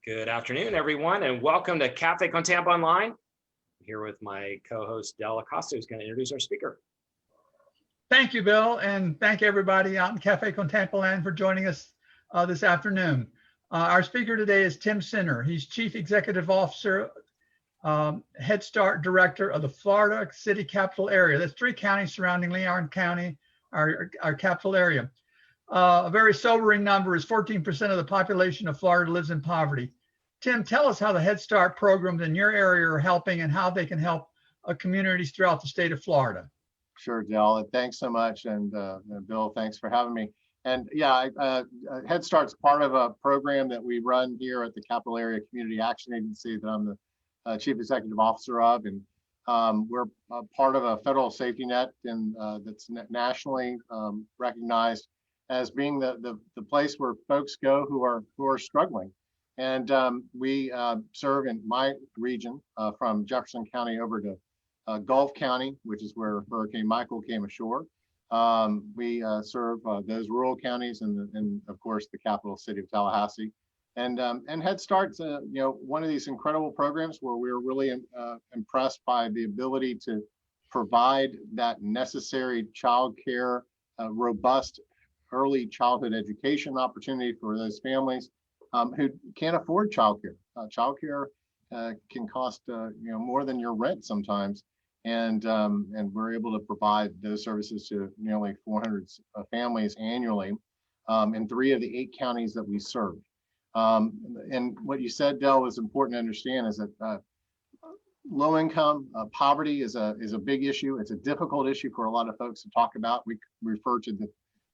Good afternoon, everyone, and welcome to Café con Tampa Online. I'm here with my co-host, Del Acosta, who's going to introduce our speaker. Thank you, Bill, and thank everybody out in Café con Tampa land for joining us this afternoon. Our speaker today is Tim Sinner. He's Chief Executive Officer, Head Start Director of the Florida City Capital Area. That's 3 counties surrounding Leon County, our capital area. A very sobering number is 14% of the population of Florida lives in poverty. Tim, tell us how the Head Start programs in your area are helping and how they can help communities throughout the state of Florida. Sure, Del. Thanks so much. And Bill, thanks for having me. And yeah, Head Start's part of a program that we run here at the Capital Area Community Action Agency that I'm the Chief Executive Officer of. And we're part of a federal safety net and that's nationally recognized as being the place where folks go who are struggling. And we serve in my region from Jefferson County over to Gulf County, which is where Hurricane Michael came ashore. We serve those rural counties and of course the capital city of Tallahassee. And Head Start's one of these incredible programs where we're really impressed by the ability to provide that necessary child care, robust early childhood education opportunity for those families who can't afford childcare. Childcare can cost more than your rent sometimes, and we're able to provide those services to nearly 400 families annually in 3 of the 8 counties that we serve. And what you said, Del, is important to understand is that low income poverty is a big issue. It's a difficult issue for a lot of folks to talk about. We refer to the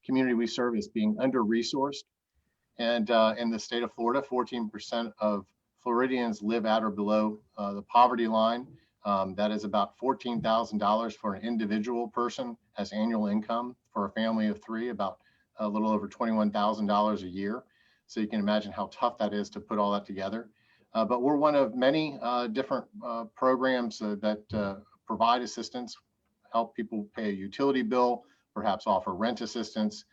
community we serve as being under-resourced. And in the state of Florida, 14% of Floridians live at or below the poverty line. That is about $14,000 for an individual person as annual income. For a family of 3, about a little over $21,000 a year. So you can imagine how tough that is to put all that together. But we're one of many different programs that provide assistance, help people pay a utility bill, perhaps offer rent assistance,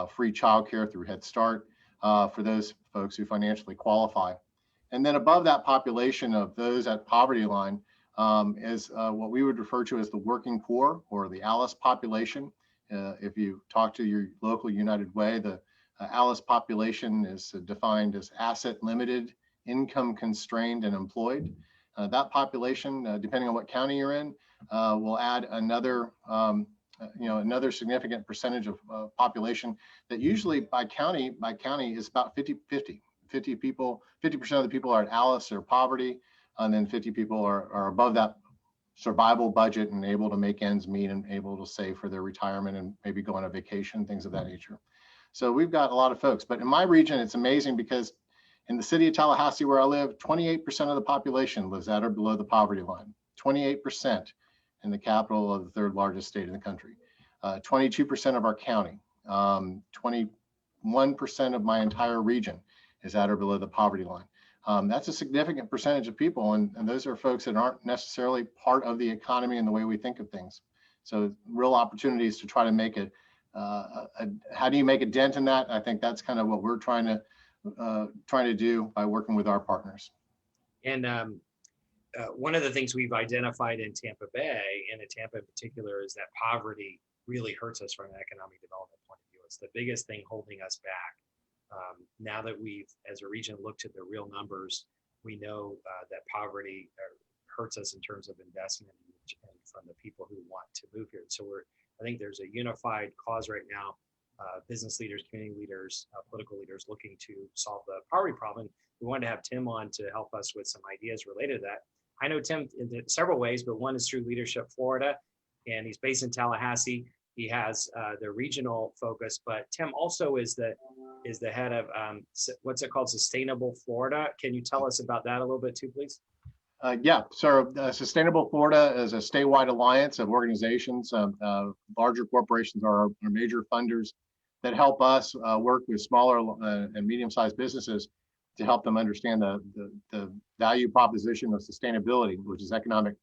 free childcare through Head Start for those folks who financially qualify. And then above that population of those at poverty line is what we would refer to as the working poor or the ALICE population. If you talk to your local United Way, the ALICE population is defined as asset limited, income constrained, and employed. That population, depending on what county you're in, will add another another significant percentage of population that usually by county is about 50-50. 50% of the people are at ALICE or poverty, and then 50 people are above that survival budget and able to make ends meet and able to save for their retirement and maybe go on a vacation, things of that nature. So we've got a lot of folks, but in my region, it's amazing because in the city of Tallahassee where I live, 28% of the population lives at or below the poverty line, 28% in the capital of the 3rd largest state in the country, 22% of our county, 21% of my entire region is at or below the poverty line. That's a significant percentage of people, and those are folks that aren't necessarily part of the economy and the way we think of things. So real opportunities to try to make how do you make a dent in that? I think that's kind of what we're trying to do by working with our partners. And one of the things we've identified in Tampa Bay, and in Tampa in particular, is that poverty really hurts us from an economic development point of view. It's the biggest thing holding us back. Now that we've, as a region, looked at the real numbers, we know that poverty hurts us in terms of investment and from the people who want to move here. So I think there's a unified cause right now, business leaders, community leaders, political leaders looking to solve the poverty problem. We wanted to have Tim on to help us with some ideas related to that. I know Tim in several ways, but one is through Leadership Florida, and he's based in Tallahassee. He has the regional focus, but Tim also is the head of what's it called, Sustainable Florida. Can you tell us about that a little bit too, please? Yeah, so Sustainable Florida is a statewide alliance of organizations. Larger corporations are our major funders that help us work with smaller and medium-sized businesses to help them understand the value proposition of sustainability, which is economic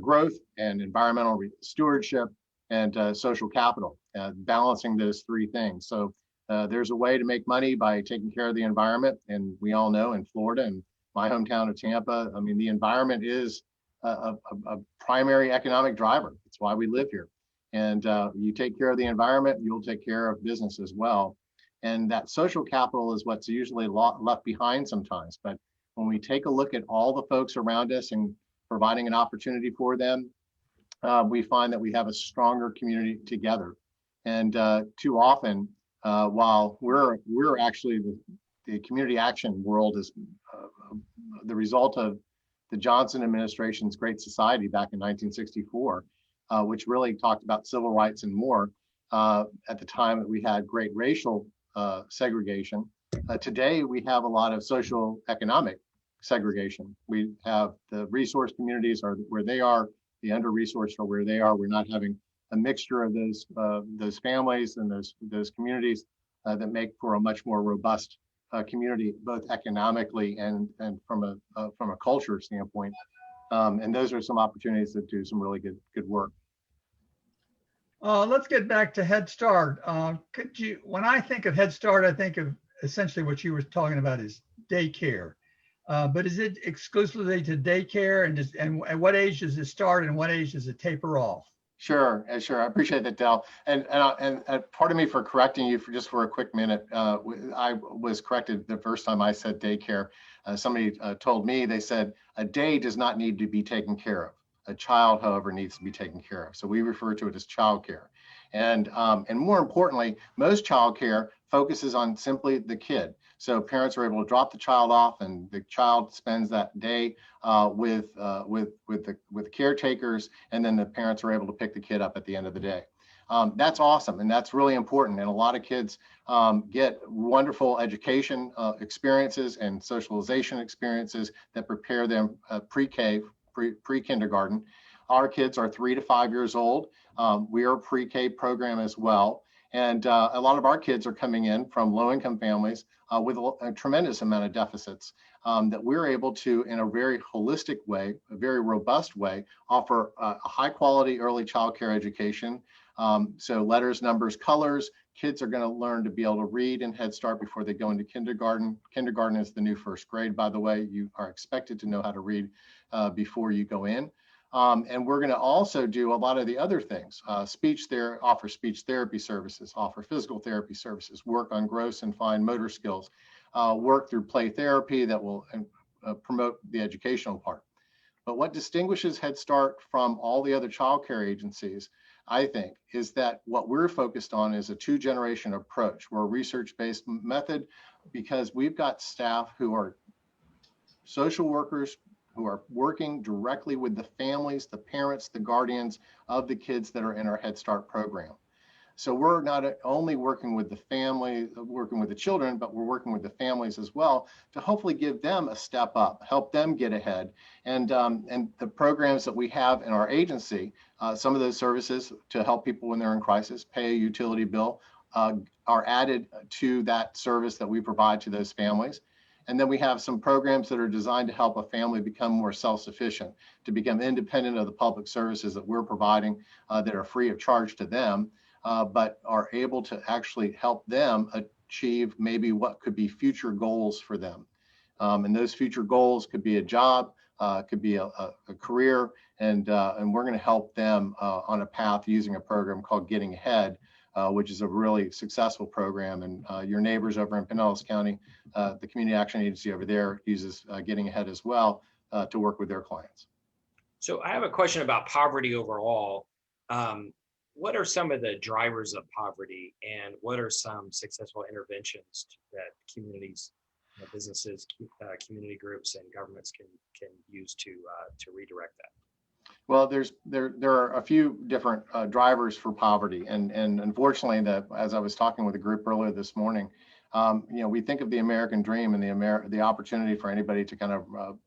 growth and environmental stewardship and social capital, balancing those 3 things. So There's a way to make money by taking care of the environment. And we all know in Florida and my hometown of Tampa, I mean, the environment is a primary economic driver. That's why we live here. And you take care of the environment, you'll take care of business as well. And that social capital is what's usually left behind sometimes. But when we take a look at all the folks around us and providing an opportunity for them, we find that we have a stronger community together. And too often, while we're actually the community action world is the result of the Johnson administration's Great Society back in 1964, which really talked about civil rights and more at the time that we had great racial segregation. Today, we have a lot of social economic segregation. We have the resource communities are where they are, the under-resourced are where they are. We're not having a mixture of those families and those communities that make for a much more robust community, both economically and from a culture standpoint. And those are some opportunities to do some really good work. Let's get back to Head Start. When I think of Head Start, I think of essentially what you were talking about is daycare. But is it exclusively to daycare, and at what age does it start and what age does it taper off? Sure. I appreciate that, Del. And pardon me for correcting you for a quick minute. I was corrected the first time I said daycare. Somebody told me, they said a day does not need to be taken care of. A child, however, needs to be taken care of. So we refer to it as childcare. And more importantly, most childcare focuses on simply the kid. So parents are able to drop the child off, and the child spends that day with the caretakers, and then the parents are able to pick the kid up at the end of the day. That's awesome, and that's really important. And a lot of kids get wonderful education experiences and socialization experiences that prepare them pre-K, pre-kindergarten. Our kids are 3 to 5 years old. We are a pre-K program as well. And a lot of our kids are coming in from low-income families with a tremendous amount of deficits that we're able to, in a very holistic way, a very robust way, offer a high-quality early child care education. So letters, numbers, colors. Kids are going to learn to be able to read in Head Start before they go into kindergarten. Kindergarten is the new first grade, by the way. You are expected to know how to read before you go in. And we're going to also do a lot of the other things, offer speech therapy services, offer physical therapy services, work on gross and fine motor skills, work through play therapy that will promote the educational part. But what distinguishes Head Start from all the other child care agencies, I think, is that what we're focused on is a 2-generation approach. We're a research-based method because we've got staff who are social workers, who are working directly with the families, the parents, the guardians of the kids that are in our Head Start program. So we're not only working with the family, working with the children, but we're working with the families as well to hopefully give them a step up, help them get ahead. And the programs that we have in our agency, some of those services to help people when they're in crisis, pay a utility bill, are added to that service that we provide to those families. And then we have some programs that are designed to help a family become more self-sufficient, to become independent of the public services that we're providing that are free of charge to them, but are able to actually help them achieve maybe what could be future goals for them. And those future goals could be a job, could be a career, and we're going to help them on a path using a program called Getting Ahead, which is a really successful program. And your neighbors over in Pinellas County, the Community Action Agency over there uses Getting Ahead as well to work with their clients. So I have a question about poverty overall. What are some of the drivers of poverty, and what are some successful interventions that communities, businesses, community groups, and governments can use to redirect that? Well, there are a few different drivers for poverty, and unfortunately, as I was talking with a group earlier this morning, we think of the American dream and the opportunity for anybody to kind of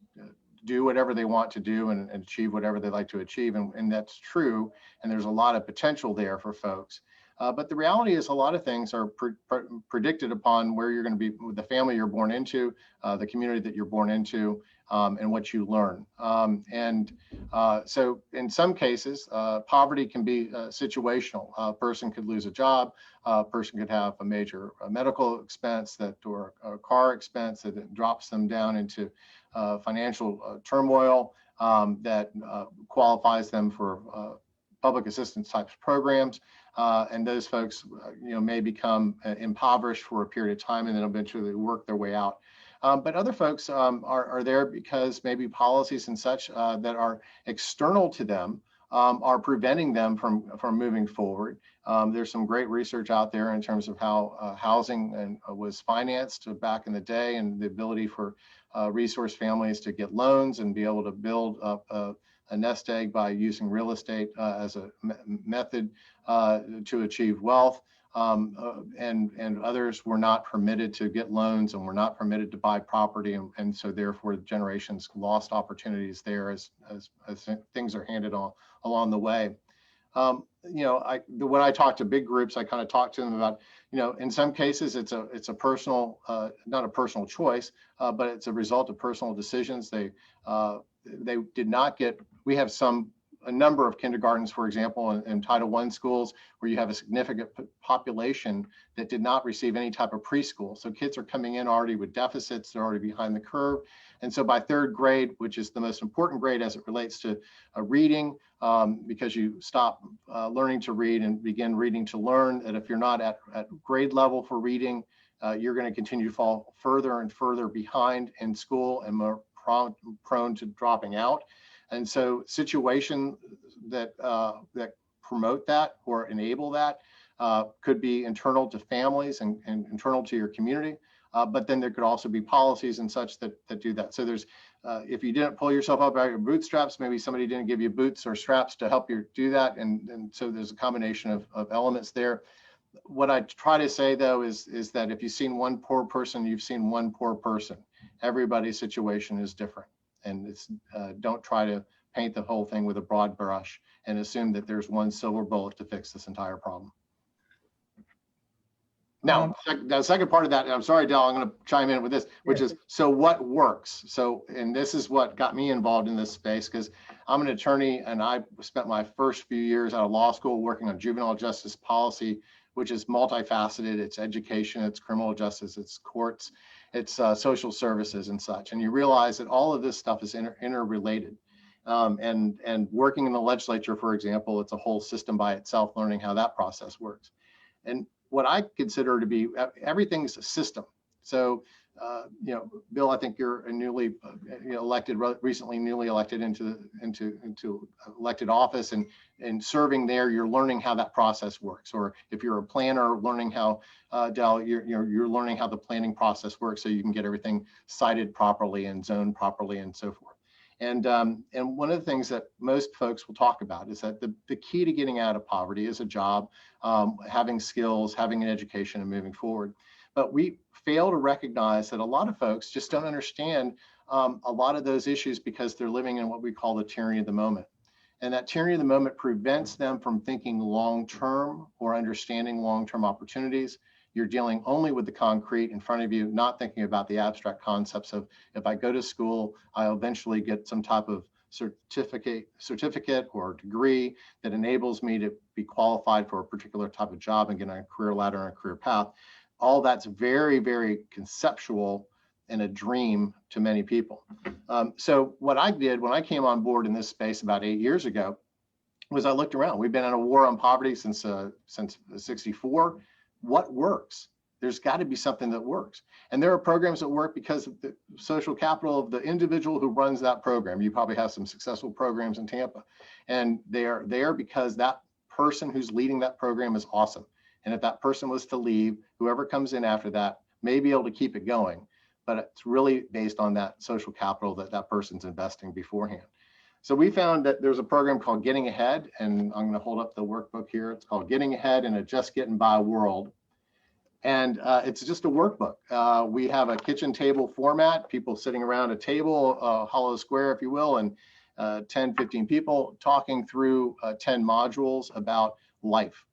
do whatever they want to do and achieve whatever they like to achieve, and that's true. And there's a lot of potential there for folks. But the reality is a lot of things are predicted upon where you're going to be, with the family you're born into, the community that you're born into, and what you learn. So in some cases, poverty can be situational. A person could lose a job, a person could have a major medical expense or a car expense that drops them down into financial turmoil that qualifies them for public assistance types programs. And those folks, may become impoverished for a period of time and then eventually work their way out. But other folks are there because maybe policies and such that are external to them are preventing them from moving forward. There's some great research out there in terms of how housing was financed back in the day, and the ability for resource families to get loans and be able to build up a nest egg by using real estate as a method to achieve wealth. And others were not permitted to get loans and were not permitted to buy property, and so therefore the generations lost opportunities there as things are handed on along the way. When I talk to big groups, I kind of talk to them about, in some cases it's a personal, not a personal choice, but it's a result of personal decisions. They did not get. We have a number of kindergartens, for example, in Title I schools, where you have a significant population that did not receive any type of preschool. So kids are coming in already with deficits, they're already behind the curve. And so by third grade, which is the most important grade as it relates to reading, because you stop learning to read and begin reading to learn, that if you're not at grade level for reading, you're going to continue to fall further and further behind in school and more prone to dropping out. And so situations that promote that or enable that could be internal to families and internal to your community. But then there could also be policies and such that do that. So there's, if you didn't pull yourself up out of your bootstraps, maybe somebody didn't give you boots or straps to help you do that. And so there's a combination of elements there. What I try to say, though, is that if you've seen one poor person, you've seen one poor person. Everybody's situation is different. And it's don't try to paint the whole thing with a broad brush and assume that there's one silver bullet to fix this entire problem. Now, the second part of that, and I'm sorry, Del, I'm going to chime in with this, which is, so what works? So, and this is what got me involved in this space, because I'm an attorney and I spent my first few years out of law school working on juvenile justice policy, which is multifaceted. It's education, it's criminal justice, it's courts, it's social services and such. And you realize that all of this stuff is interrelated. And working in the legislature, for example, it's a whole system by itself, learning how that process works. And what I consider to be, everything's a system. So, Bill, I think you're a newly recently newly elected into elected office, and serving there, you're learning how that process works. Or if you're a planner, learning how, Del, you're learning how the planning process works, so you can get everything cited properly and zoned properly and so forth. And one of the things that most folks will talk about is that the key to getting out of poverty is a job, having skills, having an education, and moving forward. But we fail to recognize that a lot of folks just don't understand a lot of those issues because they're living in what we call the tyranny of the moment. And that tyranny of the moment prevents them from thinking long-term or understanding long-term opportunities. You're dealing only with the concrete in front of you, not thinking about the abstract concepts of, if I go to school, I'll eventually get some type of certificate or degree that enables me to be qualified for a particular type of job and get on a career ladder and a career path. All that's very, very conceptual and a dream to many people. So what I did when I came on board in this space about 8 years ago was I looked around. We've been in a war on poverty since '64. What works? There's got to be something that works. And there are programs that work because of the social capital of the individual who runs that program. You probably have some successful programs in Tampa, and they are there because that person who's leading that program is awesome. And if that person was to leave, whoever comes in after that may be able to keep it going, but it's really based on that social capital that that person's investing beforehand. So we found that there's a program called Getting Ahead, and I'm going to hold up the workbook here. It's called Getting Ahead in a Just Getting By World. And it's just a workbook. We have a kitchen table format, people sitting around a table, hollow square, if you will, and 10, 15 people talking through 10 modules about life.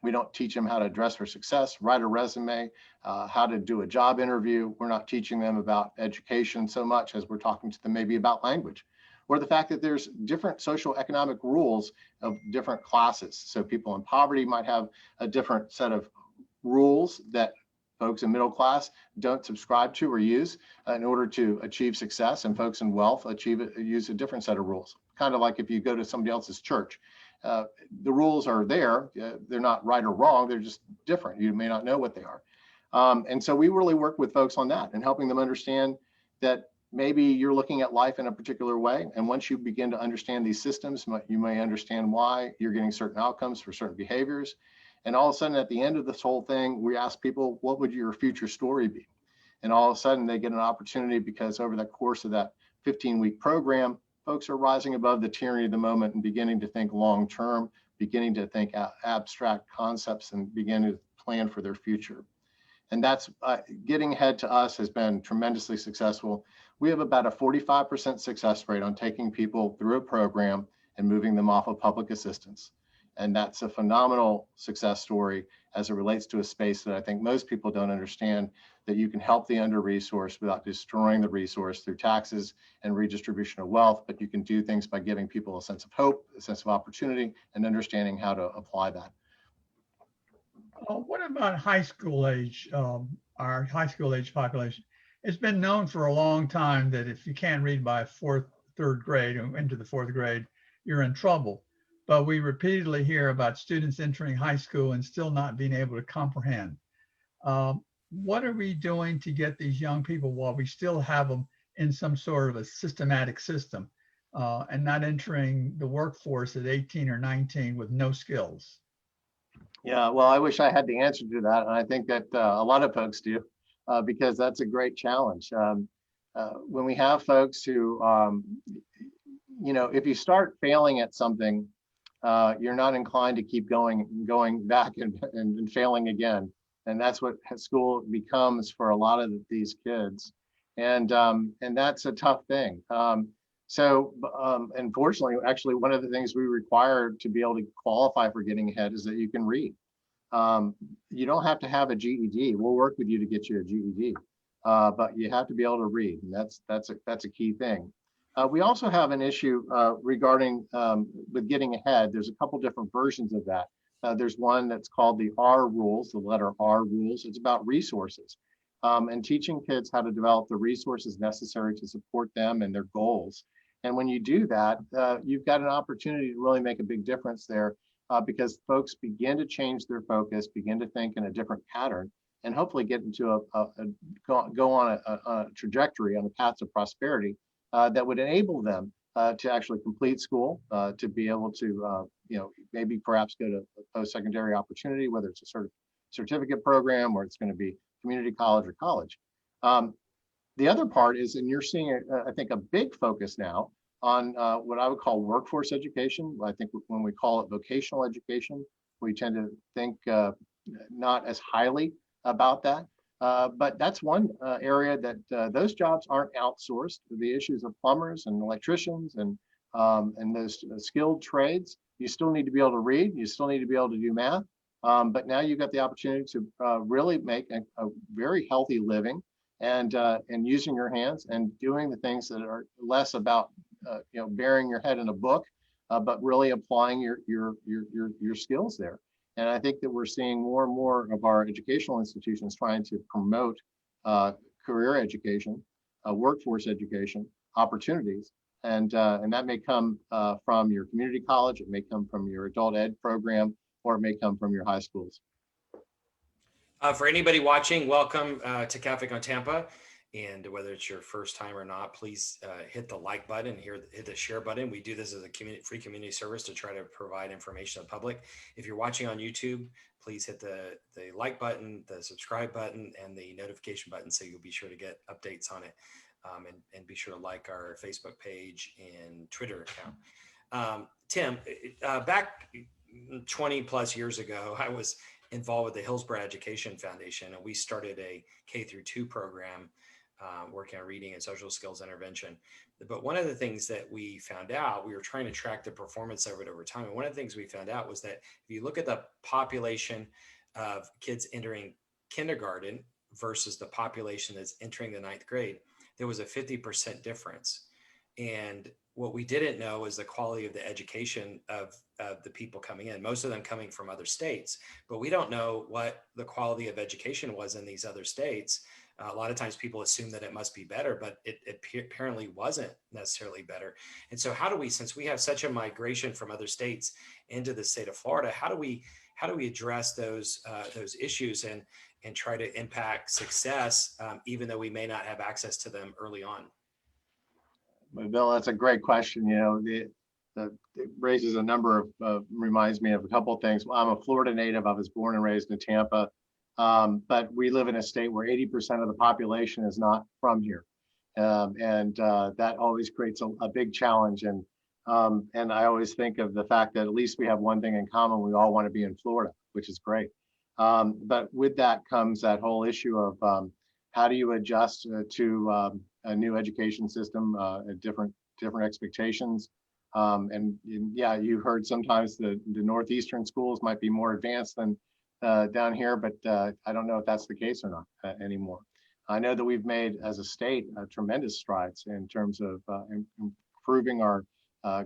We don't teach them how to dress for success, write a resume, how to do a job interview. We're not teaching them about education so much as we're talking to them maybe about language, or the fact that there's different social economic rules of different classes. So people in poverty might have a different set of rules that folks in middle class don't subscribe to or use in order to achieve success, and folks in wealth use a different set of rules. Kind of like if you go to somebody else's church, the rules are there. They're not right or wrong. They're just different. You may not know what they are. And so we really work with folks on that and helping them understand that maybe you're looking at life in a particular way. And once you begin to understand these systems, you may understand why you're getting certain outcomes for certain behaviors. And all of a sudden, at the end of this whole thing, we ask people, what would your future story be? And all of a sudden, they get an opportunity because over the course of that 15-week program, folks are rising above the tyranny of the moment and beginning to think long-term, beginning to think abstract concepts and beginning to plan for their future. And that's getting ahead to us has been tremendously successful. We have about a 45% success rate on taking people through a program and moving them off of public assistance. And that's a phenomenal success story as it relates to a space that I think most people don't understand, that you can help the under-resourced without destroying the resource through taxes and redistribution of wealth, but you can do things by giving people a sense of hope, a sense of opportunity, and understanding how to apply that. What about high school age, our high school age population? It's been known for a long time that if you can't read by third grade or into the fourth grade, you're in trouble. But we repeatedly hear about students entering high school and still not being able to comprehend. What are we doing to get these young people while we still have them in some sort of a systematic system and not entering the workforce at 18 or 19 with no skills? Yeah, well, I wish I had the answer to that. And I think that a lot of folks do, because that's a great challenge. When we have folks who, if you start failing at something, you're not inclined to keep going back and failing again. And that's what school becomes for a lot of these kids. And that's a tough thing. Unfortunately, actually, one of the things we require to be able to qualify for getting ahead is that you can read. You don't have to have a GED. We'll work with you to get you a GED, but you have to be able to read, and that's a key thing. We also have an issue regarding with getting ahead. There's a couple different versions of that. There's one that's called the R rules, the letter R rules. It's about resources and teaching kids how to develop the resources necessary to support them and their goals. And when you do that, you've got an opportunity to really make a big difference there because folks begin to change their focus, begin to think in a different pattern, and hopefully get into go on a trajectory on the path to prosperity that would enable them to actually complete school, to be able to, maybe perhaps go to a post-secondary opportunity, whether it's a sort of certificate program or it's going to be community college or college. The other part is, and you're seeing, I think, a big focus now on what I would call workforce education. I think when we call it vocational education, we tend to think not as highly about that. But that's one area that those jobs aren't outsourced. The issues of plumbers and electricians and those skilled trades, you still need to be able to read, you still need to be able to do math. But now you've got the opportunity to really make a very healthy living and using your hands and doing the things that are less about burying your head in a book, but really applying your skills there. And I think that we're seeing more and more of our educational institutions trying to promote career education, workforce education opportunities. And that may come from your community college, it may come from your adult ed program, or it may come from your high schools. For anybody watching, welcome to Café con Tampa. And whether it's your first time or not, please hit the like button, hit the share button. We do this as a free community service to try to provide information to the public. If you're watching on YouTube, please hit the like button, the subscribe button, and the notification button so you'll be sure to get updates on it. And be sure to like our Facebook page and Twitter account. Tim, back 20 plus years ago, I was involved with the Hillsborough Education Foundation, and we started a K-2 program working on reading and social skills intervention. But one of the things that we found out, we were trying to track the performance of it over time. And one of the things we found out was that if you look at the population of kids entering kindergarten versus the population that's entering the ninth grade, there was a 50% difference. And what we didn't know is the quality of the education of the people coming in, most of them coming from other states, but we don't know what the quality of education was in these other states. A lot of times people assume that it must be better, but it apparently wasn't necessarily better. And so how do we, since we have such a migration from other states into the state of Florida, how do we address those issues and try to impact success, even though we may not have access to them early on? Well, Bill, that's a great question. You know, it raises a number of, reminds me of a couple of things. I'm a Florida native. I was born and raised in Tampa, but we live in a state where 80% of the population is not from here. That always creates a big challenge. And I always think of the fact that at least we have one thing in common. We all want to be in Florida, which is great. But with that comes that whole issue of how do you adjust to a new education system, different expectations. Yeah, you heard sometimes the Northeastern schools might be more advanced than down here, but I don't know if that's the case or not anymore. I know that we've made as a state tremendous strides in terms of improving our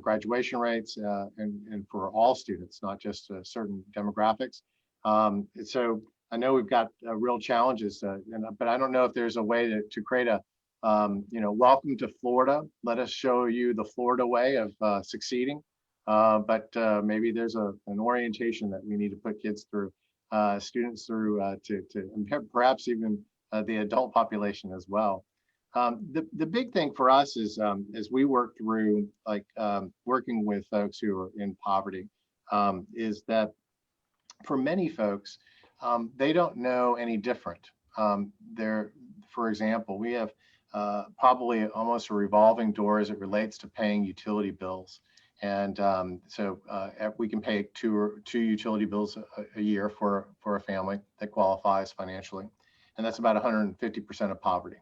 graduation rates and for all students, not just certain demographics. So I know we've got real challenges, but I don't know if there's a way to create a welcome to Florida. Let us show you the Florida way of succeeding. But maybe there's an orientation that we need to put kids through, students through, to perhaps even the adult population as well. The big thing for us is as we work through working with folks who are in poverty, is that for many folks, they don't know any different. For example, we have probably almost a revolving door as it relates to paying utility bills. And so we can pay two utility bills a year for a family that qualifies financially. And that's about 150% of poverty.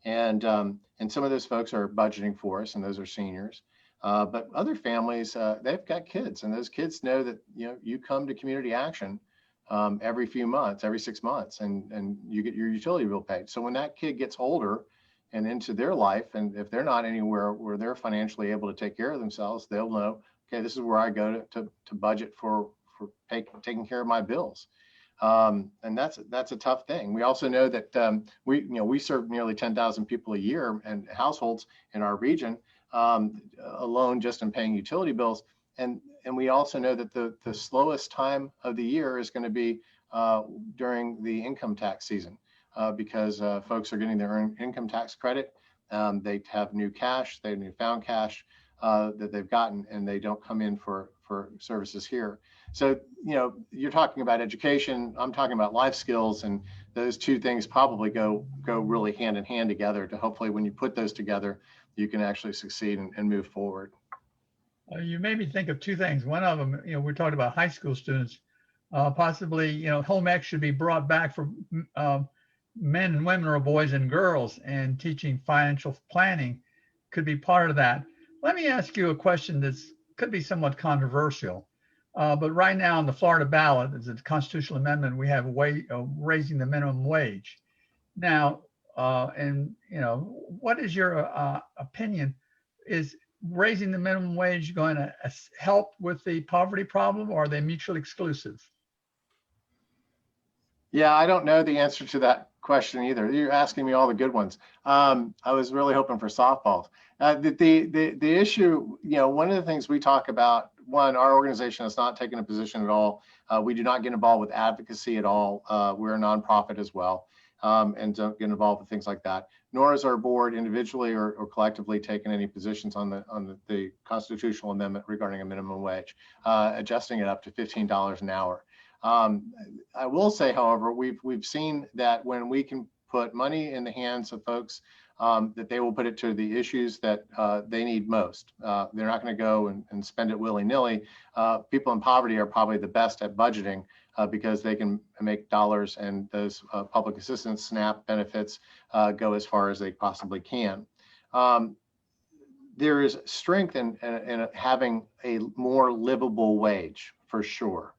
And some of those folks are budgeting for us, and those are seniors. But other families, they've got kids, and those kids know that you come to community action every few months, every 6 months, and you get your utility bill paid. So when that kid gets older and into their life, and if they're not anywhere where they're financially able to take care of themselves, they'll know, okay, this is where I go to budget for taking care of my bills. And that's a tough thing. We also know that we serve nearly 10,000 people a year and households in our region alone just in paying utility bills. And we also know that the slowest time of the year is going to be during the income tax season because folks are getting their income tax credit. They have new cash, they have newfound cash that they've gotten, and they don't come in for services here. So, you're talking about education, I'm talking about life skills, and those two things probably go really hand in hand together to hopefully when you put those together, you can actually succeed and move forward. You made me think of two things. One of them, we're talking about high school students. Possibly, home ec should be brought back for men and women or boys and girls, and teaching financial planning could be part of that. Let me ask you a question that could be somewhat controversial. But right now on the Florida ballot, as a constitutional amendment, we have raising the minimum wage. Now, what is your opinion? Is raising the minimum wage going to help with the poverty problem, or are they mutually exclusive? Yeah, I don't know the answer to that question either. You're asking me all the good ones. I was really hoping for softballs. The issue, one of the things we talk about, one, our organization has not taken a position at all. We do not get involved with advocacy at all. We're a nonprofit as well, and don't get involved with things like that. Nor is our board individually or collectively taken any positions on the constitutional amendment regarding a minimum wage, adjusting it up to $15 an hour. I will say, however, we've seen that when we can put money in the hands of folks, that they will put it to the issues that they need most. They're not going to go and spend it willy-nilly. People in poverty are probably the best at budgeting because they can make dollars, and those public assistance SNAP benefits go as far as they possibly can. There is strength in having a more livable wage for sure.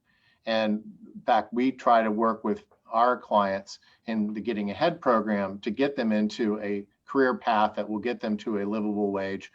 And in fact, we try to work with our clients in the Getting Ahead program to get them into a career path that will get them to a livable wage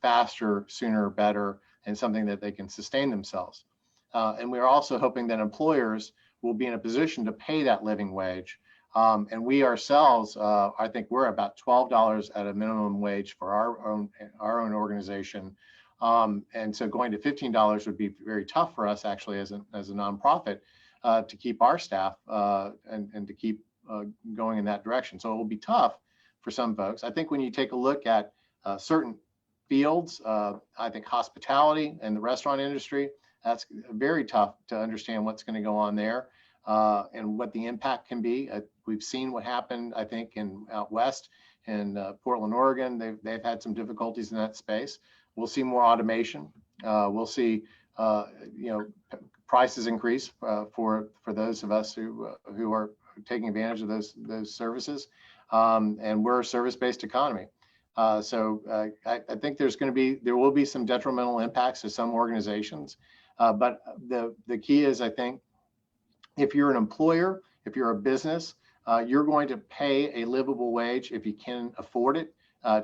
faster, sooner, better, and something that they can sustain themselves. And we're also hoping that employers will be in a position to pay that living wage. And we ourselves, I think we're about $12 at a minimum wage for our own organization. And so going to $15 would be very tough for us actually as a nonprofit to keep our staff and to keep going in that direction. So it will be tough for some folks. I think when you take a look at certain fields, I think hospitality and the restaurant industry, that's very tough to understand what's going to go on there and what the impact can be. We've seen what happened, I think, out west in Portland, Oregon. They've had some difficulties in that space. We'll see more automation. We'll see, prices increase for those of us who are taking advantage of those services. And we're a service-based economy. So I think there will be some detrimental impacts to some organizations. But the key is, I think, if you're an employer, if you're a business, you're going to pay a livable wage if you can afford it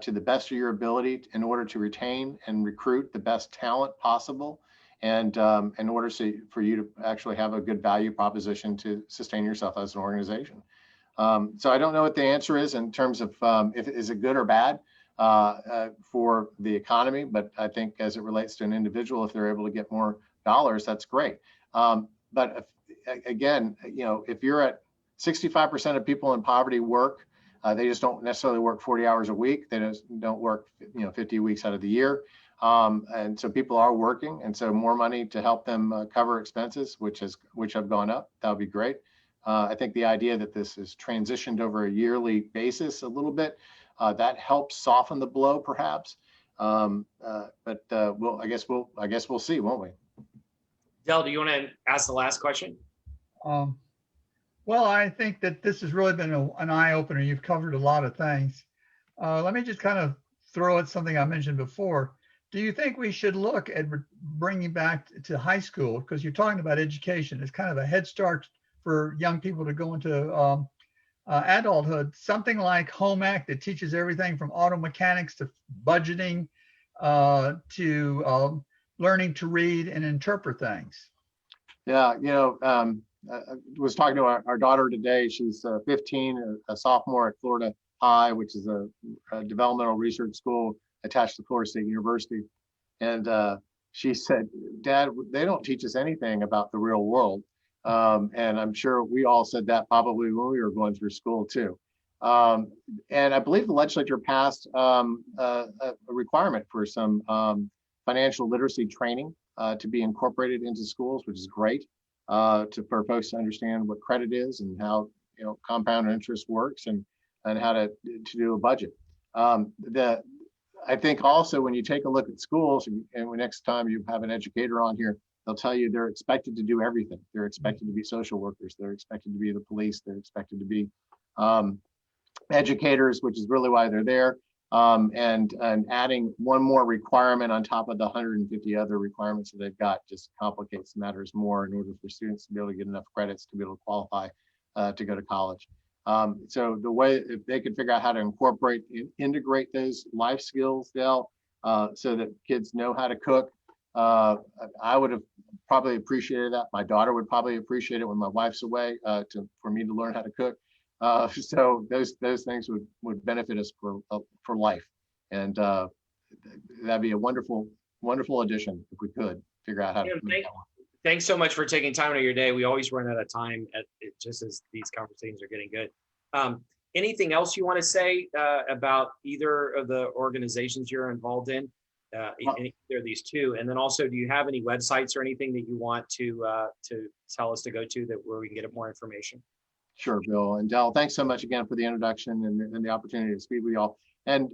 to the best of your ability in order to retain and recruit the best talent possible, and in order for you to actually have a good value proposition to sustain yourself as an organization. So I don't know what the answer is in terms of is it good or bad for the economy, but I think as it relates to an individual, if they're able to get more dollars, that's great. But again, if you're at 65% of people in poverty work, they just don't necessarily work 40 hours a week. They just don't work 50 weeks out of the year. And so people are working, and so more money to help them cover expenses, which have gone up, that would be great. I think the idea that this is transitioned over a yearly basis a little bit, that helps soften the blow perhaps. But I guess we'll see, won't we? Del, do you want to ask the last question? Well, I think that this has really been an eye-opener. You've covered a lot of things. Let me just kind of throw at something I mentioned before. Do you think we should look at bringing back to high school, because you're talking about education, it's kind of a head start for young people to go into adulthood, something like Home Ec that teaches everything from auto mechanics to budgeting to learning to read and interpret things? Yeah, I was talking to our daughter today. She's 15, a sophomore at Florida High, which is a developmental research school attached to Florida State University. And she said, "Dad, they don't teach us anything about the real world." And I'm sure we all said that probably when we were going through school too. And I believe the legislature passed a requirement for some financial literacy training to be incorporated into schools, which is great. For folks to understand what credit is and how compound interest works and how to do a budget. I think also when you take a look at schools, and next time you have an educator on here, they'll tell you they're expected to do everything. They're expected to be social workers. They're expected to be the police. They're expected to be educators, which is really why they're there. And adding one more requirement on top of the 150 other requirements that they've got just complicates matters more in order for students to be able to get enough credits to be able to qualify to go to college. So the way, if they could figure out how to integrate those life skills, Dale, so that kids know how to cook, I would have probably appreciated that. My daughter would probably appreciate it when my wife's away for me to learn how to cook. So those things would benefit us for life, and that'd be a wonderful addition if we could figure out how to make that one. Thanks so much for taking time out of your day. We always run out of time just as these conversations are getting good. Anything else you want to say about either of the organizations you're involved in, either of these two? And then also, do you have any websites or anything that you want to tell us to go to where we can get more information? Sure, Bill. And Del, thanks so much again for the introduction and the opportunity to speak with y'all. And,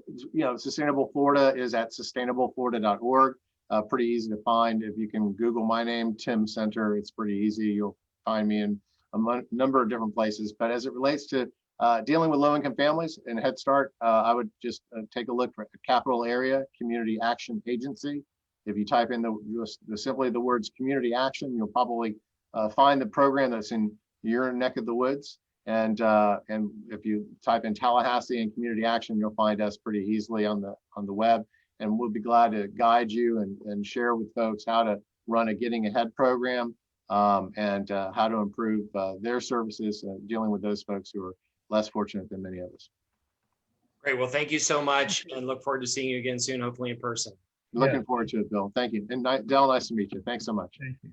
Sustainable Florida is at sustainableflorida.org. Pretty easy to find. If you can Google my name, Tim Center, it's pretty easy. You'll find me in a number of different places. But as it relates to dealing with low-income families and Head Start, I would just take a look for Capital Area Community Action Agency. If you type in simply the words community action, you'll probably find the program that's in your neck of the woods. And if you type in Tallahassee and community action, you'll find us pretty easily on the web. And we'll be glad to guide you and share with folks how to run a Getting Ahead program and how to improve their services dealing with those folks who are less fortunate than many of us. Great. Well, thank you so much, and look forward to seeing you again soon, hopefully in person. Looking forward to it, Bill. Thank you. And Del, nice to meet you. Thanks so much. Thank you.